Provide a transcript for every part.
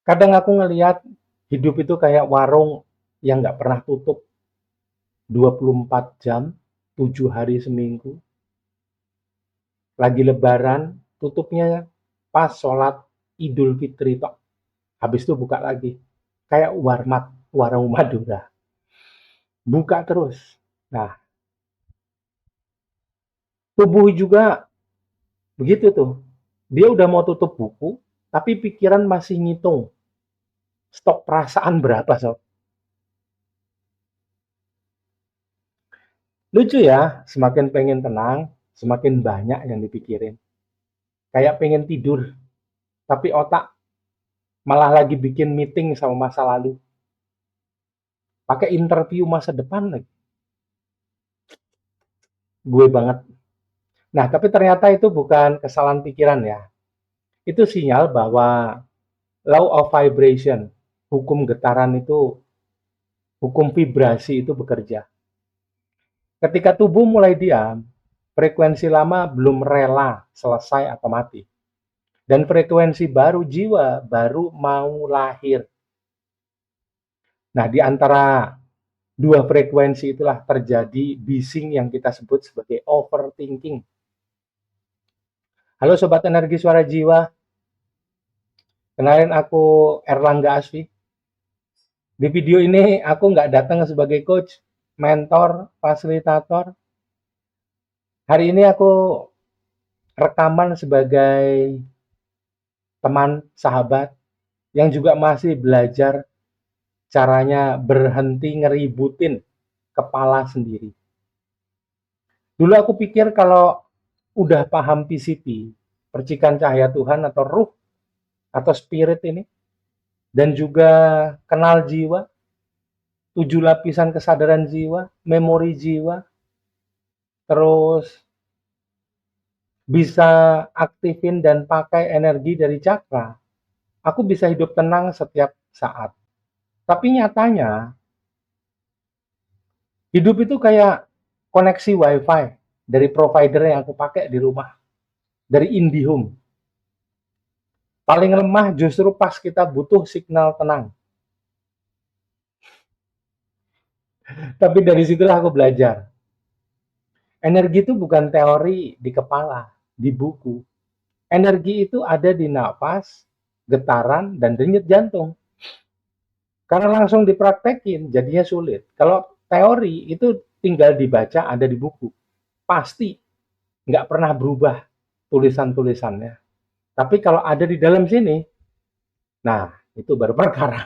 Kadang aku ngelihat hidup itu kayak warung yang nggak pernah tutup 24 jam, 7 hari seminggu. Lagi lebaran, tutupnya pas sholat Idul Fitri tok. Habis itu buka lagi. Kayak warmat, warung Madura. Buka terus. Nah, tubuh juga begitu tuh. Dia udah mau tutup buku, tapi pikiran masih ngitung stok perasaan berapa sob. Lucu ya, semakin pengen tenang, semakin banyak yang dipikirin. Kayak pengen tidur, tapi otak malah lagi bikin meeting sama masa lalu. Pakai interview masa depan lagi. Gue banget. Nah, tapi ternyata itu bukan kesalahan pikiran ya. Itu sinyal bahwa law of vibration, hukum getaran itu, hukum vibrasi itu bekerja. Ketika tubuh mulai diam, frekuensi lama belum rela selesai atau mati. Dan frekuensi baru jiwa baru mau lahir. Nah, di antara dua frekuensi itulah terjadi bising yang kita sebut sebagai overthinking. Halo Sobat Energi Suara Jiwa, kenalin aku Erlangga Asfi. Di video ini aku nggak datang sebagai coach, mentor, fasilitator. Hari ini aku rekaman sebagai teman, sahabat, yang juga masih belajar caranya berhenti ngeributin kepala sendiri. Dulu aku pikir kalau udah paham PCT, percikan cahaya Tuhan atau ruh atau spirit ini, dan juga kenal jiwa, 7 lapisan kesadaran jiwa, memori jiwa, terus bisa aktifin dan pakai energi dari cakra, aku bisa hidup tenang setiap saat. Tapi nyatanya, hidup itu kayak koneksi wifi dari provider yang aku pakai di rumah, dari IndiHome. Paling lemah justru pas kita butuh signal tenang. Tapi dari situlah aku belajar. Energi itu bukan teori di kepala, di buku. Energi itu ada di nafas, getaran, dan denyut jantung. Karena langsung dipraktekin, jadinya sulit. Kalau teori itu tinggal dibaca, ada di buku. Pasti nggak pernah berubah tulisan-tulisannya. Tapi kalau ada di dalam sini, nah itu baru perkara.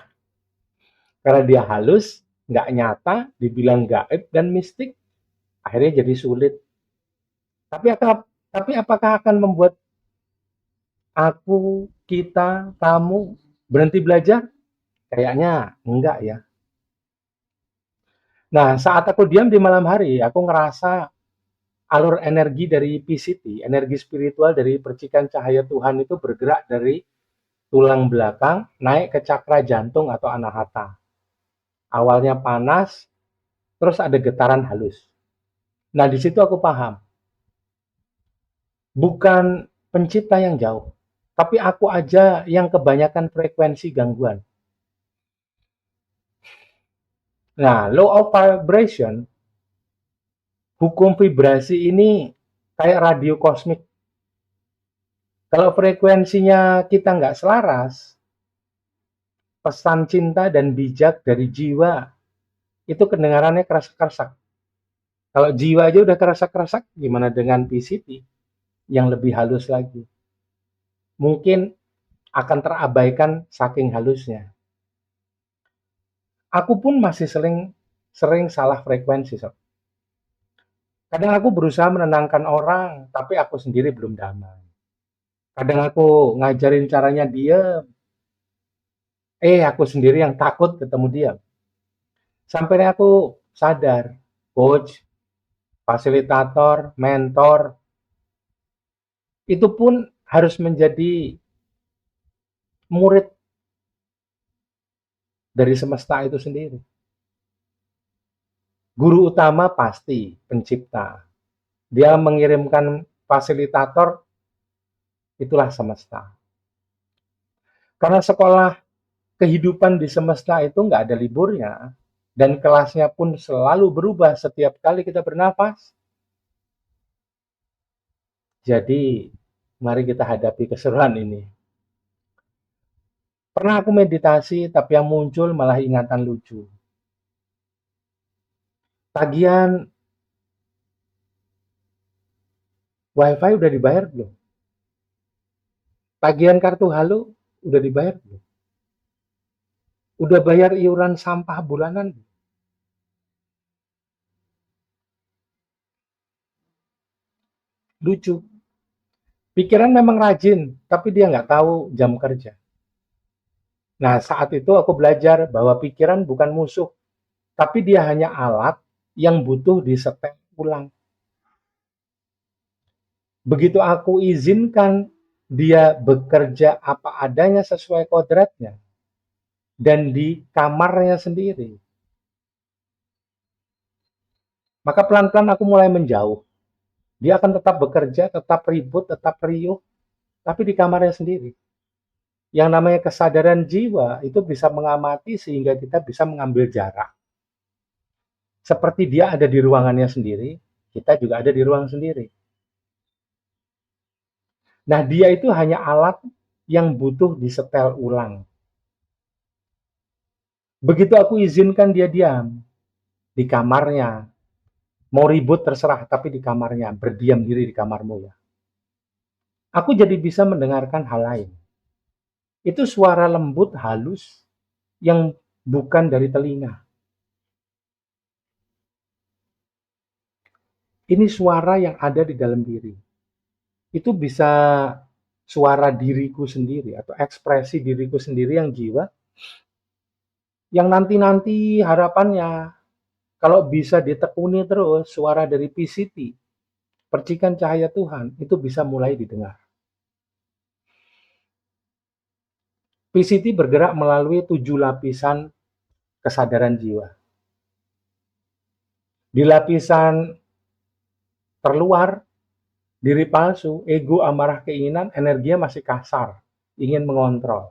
Karena dia halus, nggak nyata, dibilang gaib dan mistik, akhirnya jadi sulit. Tapi apakah akan membuat aku, kita, kamu berhenti belajar? Kayaknya enggak ya. Nah, saat aku diam di malam hari, aku ngerasa alur energi dari PCT, energi spiritual dari percikan cahaya Tuhan itu bergerak dari tulang belakang naik ke cakra jantung atau anahata. Awalnya panas, terus ada getaran halus. Nah, di situ aku paham, bukan pencipta yang jauh, tapi aku aja yang kebanyakan frekuensi gangguan. Nah, law of vibration, hukum vibrasi ini kayak radio kosmik. Kalau frekuensinya kita nggak selaras, pesan cinta dan bijak dari jiwa itu kedengarannya kerasak-kerasak. Kalau jiwa aja udah kerasak-kerasak, gimana dengan PCT yang lebih halus lagi? Mungkin akan terabaikan saking halusnya. Aku pun masih sering salah frekuensi, sob. Kadang aku berusaha menenangkan orang, tapi aku sendiri belum damai. Kadang aku ngajarin caranya diam, aku sendiri yang takut ketemu dia. Sampai aku sadar, coach, fasilitator, mentor, itu pun harus menjadi murid dari semesta itu sendiri. Guru utama pasti pencipta. Dia mengirimkan fasilitator, itulah semesta. Karena sekolah kehidupan di semesta itu nggak ada liburnya, dan kelasnya pun selalu berubah setiap kali kita bernafas. Jadi, mari kita hadapi keseruan ini. Pernah aku meditasi, tapi yang muncul malah ingatan lucu. Tagihan WiFi udah dibayar belum? Tagihan kartu Halo udah dibayar belum? Udah bayar iuran sampah bulanan? Lucu. Pikiran memang rajin, tapi dia nggak tahu jam kerja. Nah, saat itu aku belajar bahwa pikiran bukan musuh, tapi dia hanya alat yang butuh disetel ulang. Begitu aku izinkan dia bekerja apa adanya sesuai kodratnya, dan di kamarnya sendiri, maka pelan-pelan aku mulai menjauh. Dia akan tetap bekerja, tetap ribut, tetap riuh, tapi di kamarnya sendiri. Yang namanya kesadaran jiwa itu bisa mengamati sehingga kita bisa mengambil jarak. Seperti dia ada di ruangannya sendiri, kita juga ada di ruang sendiri. Nah, dia itu hanya alat yang butuh disetel ulang. Begitu aku izinkan dia diam di kamarnya, mau ribut terserah, tapi di kamarnya, berdiam diri di kamarmu ya. Aku jadi bisa mendengarkan hal lain. Itu suara lembut, halus, yang bukan dari telinga. Ini suara yang ada di dalam diri. Itu bisa suara diriku sendiri atau ekspresi diriku sendiri yang jiwa, yang nanti-nanti harapannya kalau bisa ditekuni terus suara dari PCT, percikan cahaya Tuhan, itu bisa mulai didengar. PCT bergerak melalui 7 lapisan kesadaran jiwa. Di lapisan terluar, diri palsu, ego, amarah, keinginan, energinya masih kasar, ingin mengontrol.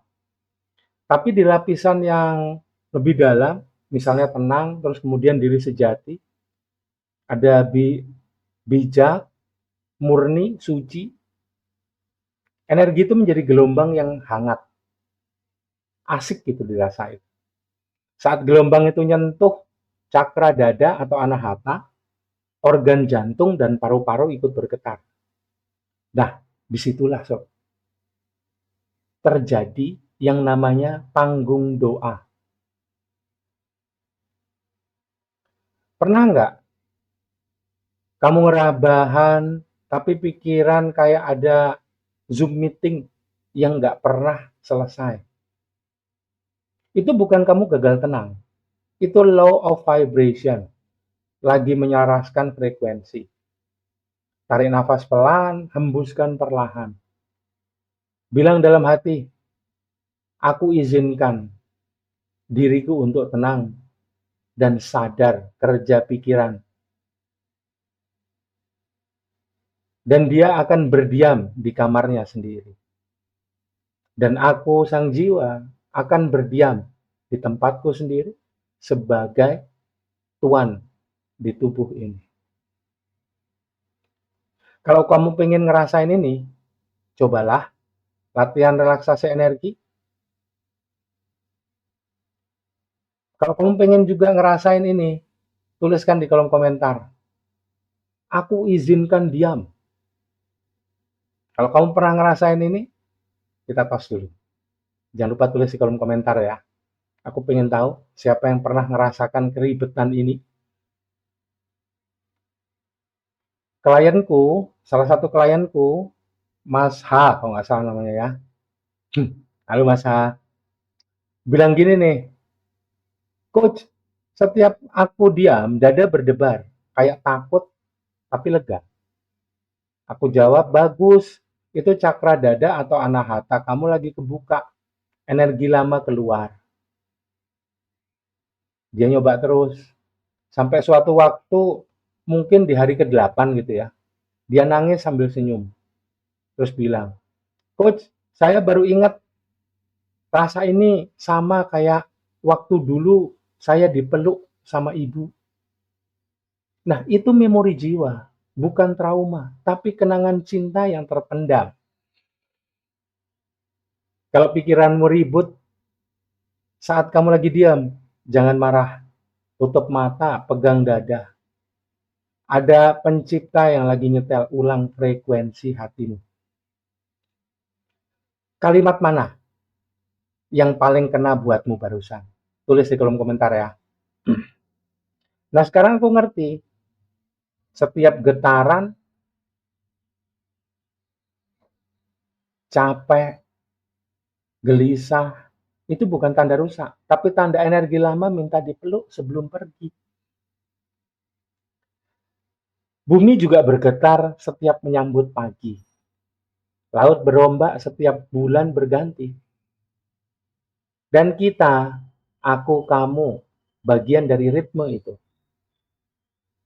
Tapi di lapisan yang lebih dalam, misalnya tenang, terus kemudian diri sejati, ada bijak, murni, suci, energi itu menjadi gelombang yang hangat, asik gitu dirasain. Saat gelombang itu nyentuh cakra dada atau anahata, organ jantung dan paru-paru ikut bergetar. Nah, disitulah sob, terjadi yang namanya panggung doa. Pernah nggak kamu ngerabahan, tapi pikiran kayak ada Zoom meeting yang nggak pernah selesai? Itu bukan kamu gagal tenang. Itu law of vibration. Lagi menyelaraskan frekuensi. Tarik nafas pelan, hembuskan perlahan. Bilang dalam hati, aku izinkan diriku untuk tenang dan sadar kerja pikiran. Dan dia akan berdiam di kamarnya sendiri. Dan aku, sang jiwa, akan berdiam di tempatku sendiri sebagai tuan di tubuh ini. Kalau kamu pengen ngerasain ini, cobalah latihan relaksasi energi. Kalau kamu pengen juga ngerasain ini, tuliskan di kolom komentar. Aku izinkan diam. Kalau kamu pernah ngerasain ini, kita tos dulu. Jangan lupa tulis di kolom komentar ya. Aku pengen tahu siapa yang pernah ngerasakan keribetan ini. Klienku, salah satu klienku, Mas H, kalau nggak salah namanya ya. Halo Mas H. Bilang gini nih, Coach, setiap aku diam, dada berdebar. Kayak takut, tapi lega. Aku jawab, bagus. Itu cakra dada atau anahata. Kamu lagi kebuka. Energi lama keluar. Dia nyoba terus. Sampai suatu waktu, mungkin di hari ke-8 gitu ya. Dia nangis sambil senyum. Terus bilang, Coach, saya baru ingat Rasa ini sama kayak waktu dulu saya dipeluk sama ibu. Nah, itu memori jiwa, bukan trauma, tapi kenangan cinta yang terpendam. Kalau pikiranmu ribut saat kamu lagi diam, jangan marah, tutup mata, pegang dada. Ada pencipta yang lagi nyetel ulang frekuensi hatimu. Kalimat mana yang paling kena buatmu barusan? Tulis di kolom komentar ya. Nah, sekarang aku ngerti. Setiap getaran, capek, gelisah, itu bukan tanda rusak, tapi tanda energi lama minta dipeluk sebelum pergi. Bumi juga bergetar setiap menyambut pagi. Laut berombak setiap bulan berganti. Dan kita, aku, kamu, bagian dari ritme itu.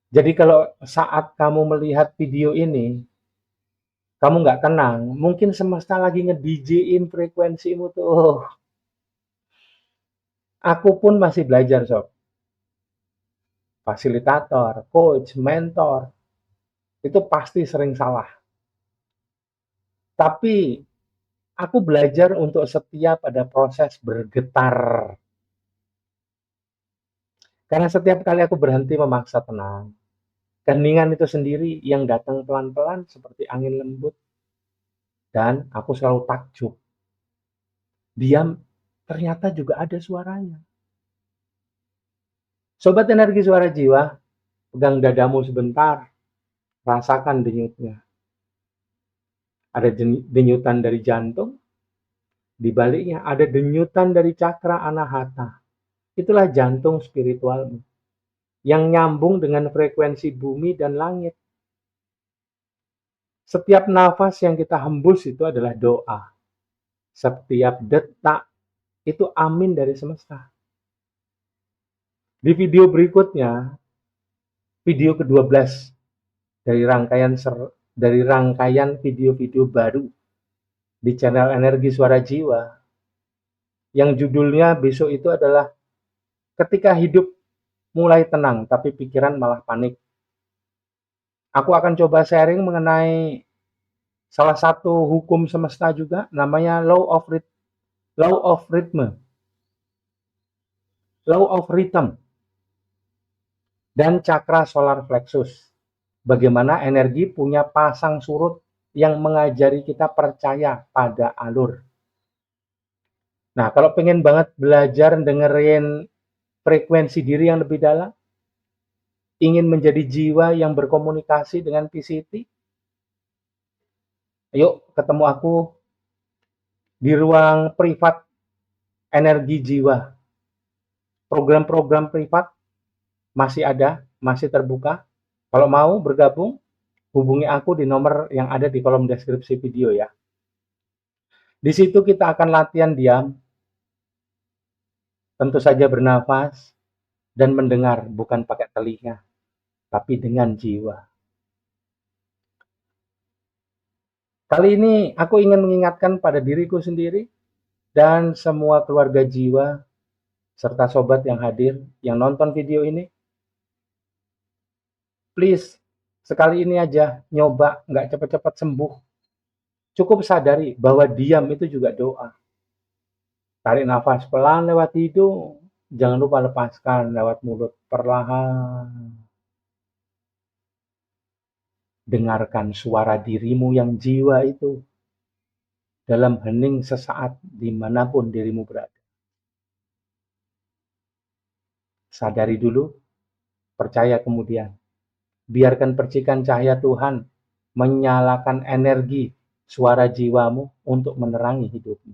Jadi kalau saat kamu melihat video ini, kamu nggak tenang, mungkin semesta lagi nge-DJ-in frekuensimu tuh. Aku pun masih belajar, sob. Fasilitator, coach, mentor, itu pasti sering salah. Tapi aku belajar untuk setia pada proses bergetar. Karena setiap kali aku berhenti memaksa tenang, keheningan itu sendiri yang datang pelan-pelan seperti angin lembut. Dan aku selalu takjub. Diam ternyata juga ada suaranya. Sobat energi suara jiwa, pegang dadamu sebentar, rasakan denyutnya. Ada denyutan dari jantung, di baliknya ada denyutan dari cakra anahata. Itulah jantung spiritualmu yang nyambung dengan frekuensi bumi dan langit. Setiap nafas yang kita hembus itu adalah doa. Setiap detak itu amin dari semesta. Di video berikutnya, video ke-12 dari rangkaian video-video baru di channel Energi Suara Jiwa, yang judulnya besok itu adalah ketika hidup mulai tenang tapi pikiran malah panik. Aku akan coba sharing mengenai salah satu hukum semesta juga, namanya law of rhythm, dan cakra solar plexus. Bagaimana energi punya pasang surut yang mengajari kita percaya pada alur. Nah, kalau pengen banget belajar dengerin frekuensi diri yang lebih dalam, ingin menjadi jiwa yang berkomunikasi dengan PCT, ayo ketemu aku di ruang privat energi jiwa. Program-program privat masih ada, masih terbuka. Kalau mau bergabung, hubungi aku di nomor yang ada di kolom deskripsi video ya. Di situ kita akan latihan diam, tentu saja bernafas, dan mendengar bukan pakai telinga, tapi dengan jiwa. Kali ini aku ingin mengingatkan pada diriku sendiri dan semua keluarga jiwa serta sobat yang hadir, yang nonton video ini. Please, sekali ini aja nyoba, nggak cepat-cepat sembuh. Cukup sadari bahwa diam itu juga doa. Tarik nafas pelan lewat hidung, jangan lupa lepaskan lewat mulut perlahan. Dengarkan suara dirimu yang jiwa itu dalam hening sesaat dimanapun dirimu berada. Sadari dulu, percaya kemudian. Biarkan percikan cahaya Tuhan menyalakan energi suara jiwamu untuk menerangi hidupmu.